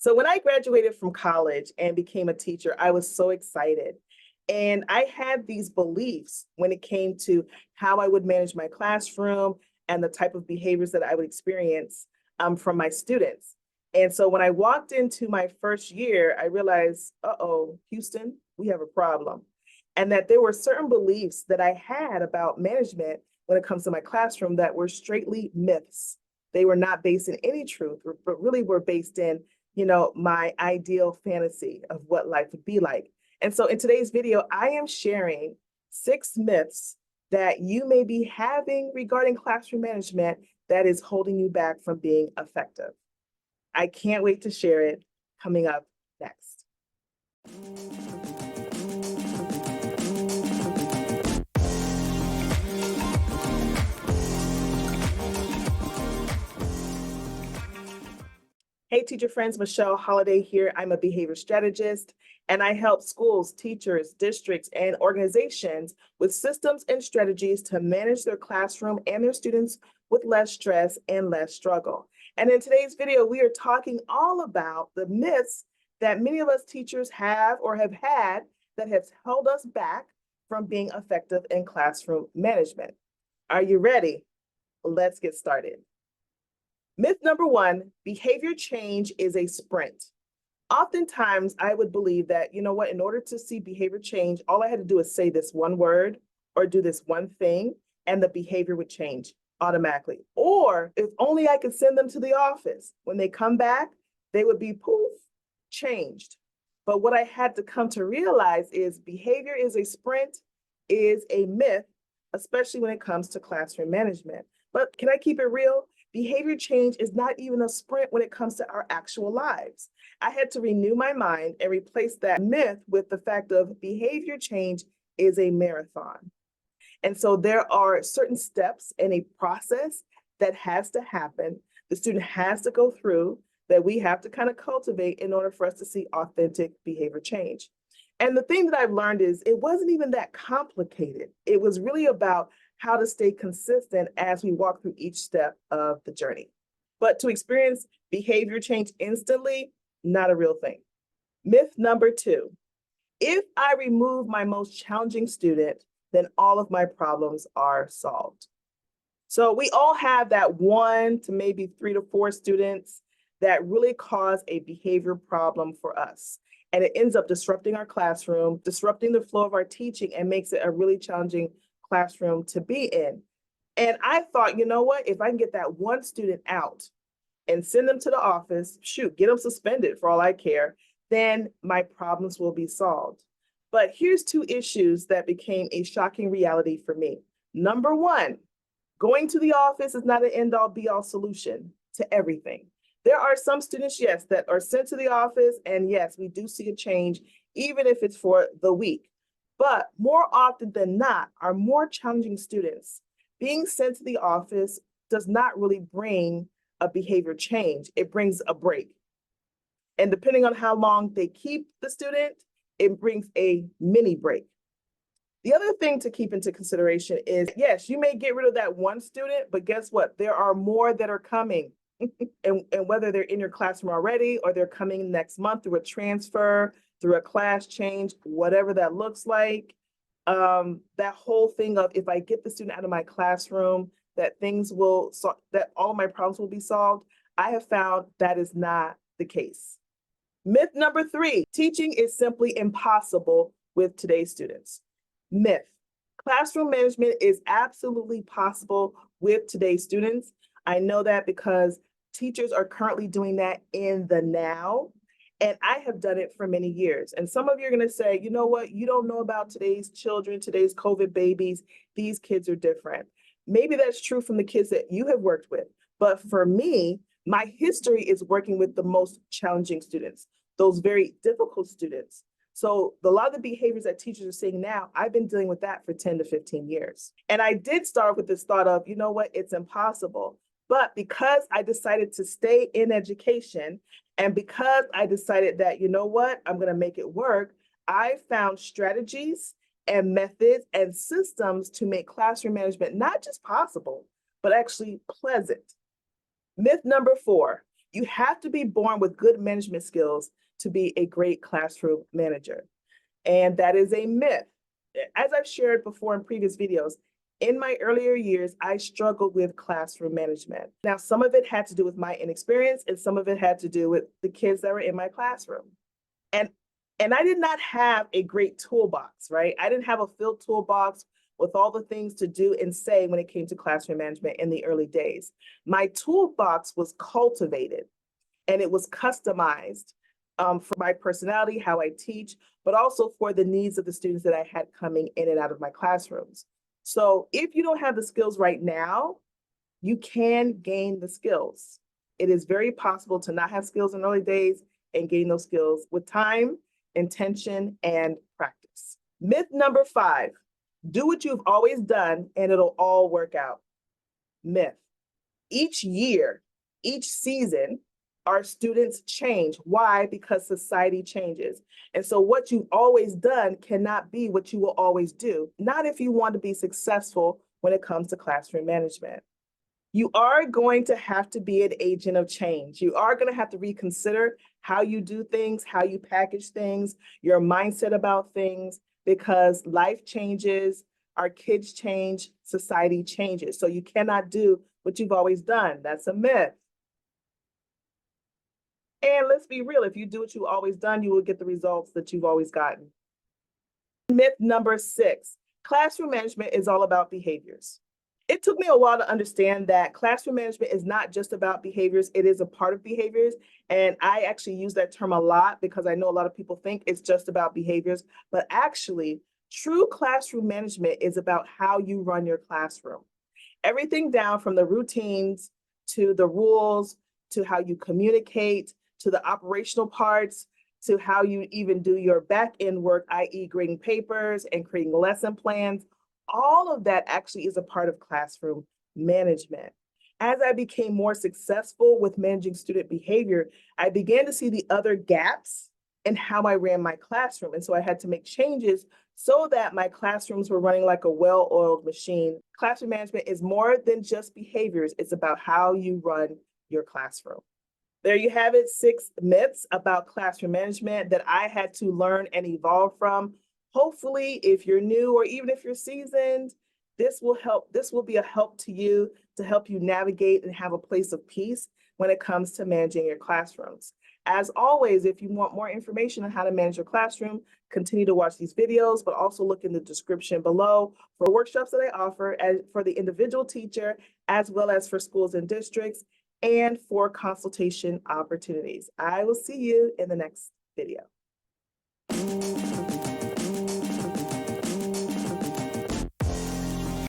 So when I graduated from college and became a teacher, I was so excited. And I had these beliefs when it came to how I would manage my classroom and the type of behaviors that I would experience from my students. And so when I walked into my first year, I realized, uh-oh, Houston, we have a problem. And that there were certain beliefs that I had about management when it comes to my classroom that were straightly myths. They were not based in any truth, but really were based in my ideal fantasy of what life would be like. And so in today's video, I am sharing 6 myths that you may be having regarding classroom management that is holding you back from being effective. I can't wait to share it coming up next. Hey, teacher friends, Michelle Holiday here. I'm a behavior strategist, and I help schools, teachers, districts, and organizations with systems and strategies to manage their classroom and their students with less stress and less struggle. And in today's video, we are talking all about the myths that many of us teachers have or have had that has held us back from being effective in classroom management. Are you ready? Let's get started. Myth number 1, behavior change is a sprint. Oftentimes, I would believe that, in order to see behavior change, all I had to do is say this one word or do this one thing, and the behavior would change automatically. Or if only I could send them to the office. When they come back, they would be poof, changed. But what I had to come to realize is behavior is a sprint, is a myth, especially when it comes to classroom management. But can I keep it real? Behavior change is not even a sprint when it comes to our actual lives. I had to renew my mind and replace that myth with the fact of behavior change is a marathon. And so there are certain steps in a process that has to happen. The student has to go through that we have to kind of cultivate in order for us to see authentic behavior change. And the thing that I've learned is it wasn't even that complicated. It was really about how to stay consistent as we walk through each step of the journey. But to experience behavior change instantly, not a real thing. Myth number 2, if I remove my most challenging student, then all of my problems are solved. So we all have that 1 to maybe 3 to 4 students that really cause a behavior problem for us. And it ends up disrupting our classroom, disrupting the flow of our teaching, and makes it a really challenging classroom to be in. And I thought, you know what, if I can get that 1 student out and send them to the office, shoot, get them suspended for all I care, then my problems will be solved. But here's 2 issues that became a shocking reality for me. Number 1, going to the office is not an end-all be-all solution to everything. There are some students, yes, that are sent to the office, and yes, we do see a change, even if it's for the week. But more often than not, our more challenging students being sent to the office does not really bring a behavior change. It brings a break. And depending on how long they keep the student, it brings a mini break. The other thing to keep into consideration is, yes, you may get rid of that 1 student, but guess what? There are more that are coming. and whether they're in your classroom already or they're coming next month through a transfer, through a class change, whatever that looks like, that whole thing of if I get the student out of my classroom, that that all of my problems will be solved. I have found that is not the case. Myth number 3, teaching is simply impossible with today's students. Myth, classroom management is absolutely possible with today's students. I know that because teachers are currently doing that in the now, and I have done it for many years. And some of you are going to say, you know what, you don't know about today's children, today's COVID babies. These kids are different. Maybe that's true from the kids that you have worked with. But for me, my history is working with the most challenging students, those very difficult students. So a lot of the behaviors that teachers are seeing now, I've been dealing with that for 10 to 15 years. And I did start with this thought of, you know what, it's impossible. But because I decided to stay in education, and because I decided that, you know what, I'm going to make it work, I found strategies and methods and systems to make classroom management not just possible, but actually pleasant. Myth number 4, You have to be born with good management skills to be a great classroom manager. And that is a myth. As I've shared before in previous videos, in my earlier years, I struggled with classroom management. Now, some of it had to do with my inexperience, and some of it had to do with the kids that were in my classroom. And I did not have a great toolbox, right? I didn't have a filled toolbox with all the things to do and say when it came to classroom management in the early days. My toolbox was cultivated and it was customized for my personality, how I teach, but also for the needs of the students that I had coming in and out of my classrooms. So if you don't have the skills right now, you can gain the skills. It is very possible to not have skills in early days and gain those skills with time, intention, and practice. Myth number 5, do what you've always done and it'll all work out. Myth. Each year, each season, our students change. Why? Because society changes. And so what you've always done cannot be what you will always do, not if you want to be successful when it comes to classroom management. You are going to have to be an agent of change. You are going to have to reconsider how you do things, how you package things, your mindset about things, because life changes, our kids change, society changes. So you cannot do what you've always done. That's a myth. And let's be real, if you do what you've always done, you will get the results that you've always gotten. Myth number 6, classroom management is all about behaviors. It took me a while to understand that classroom management is not just about behaviors, it is a part of behaviors. And I actually use that term a lot because I know a lot of people think it's just about behaviors, but actually, true classroom management is about how you run your classroom. Everything down from the routines to the rules, to how you communicate, to the operational parts, to how you even do your back end work, i.e. grading papers and creating lesson plans. All of that actually is a part of classroom management. As I became more successful with managing student behavior, I began to see the other gaps in how I ran my classroom. And so I had to make changes so that my classrooms were running like a well-oiled machine. Classroom management is more than just behaviors. It's about how you run your classroom. There you have it, 6 myths about classroom management that I had to learn and evolve from. Hopefully, if you're new or even if you're seasoned, this will help. This will be a help to you to help you navigate and have a place of peace when it comes to managing your classrooms. As always, if you want more information on how to manage your classroom, continue to watch these videos, but also look in the description below for workshops that I offer for the individual teacher, as well as for schools and districts, and for consultation opportunities. I will see you in the next video.